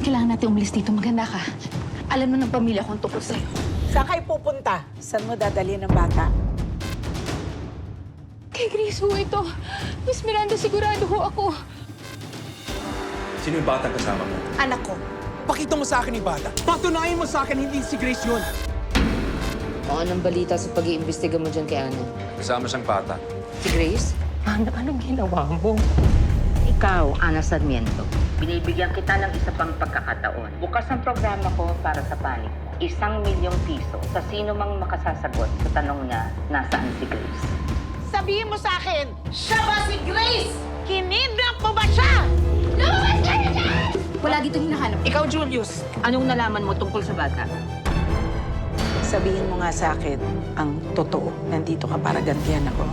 kailangan natin umalis dito. Maganda ka. Alam mo ng pamilya kung tungkol sa'yo. Saan kayo pupunta? Saan mo dadalhin ng bata? Kay Grace ho ito. Miss Miranda, sigurado ho ako. Sino yung batang kasama mo? Anak ko. Pakita mo sa akin yung bata. Patunayan mo sa akin hindi si Grace yun. O anong balita sa pag-iimbestiga mo dyan kay Ana? Kasama siyang bata. Si Grace? Anong ginawa mo? Ikaw, Ana Sarmiento, binibigyan kita ng isa pang pagkakataon. Bukas ang programa ko para sa panig mo. 1,000,000 piso sa sino mang makasasagot sa tanong na nasaan si Grace. Sabihin mo sa akin, siya ba si Grace? Kinidnap mo ba siya? Wala dito hinahanap. Ikaw, Julius, anong nalaman mo tungkol sa bata? Sabihin mo nga sa akin ang totoo. Nandito ka para gantihan ako.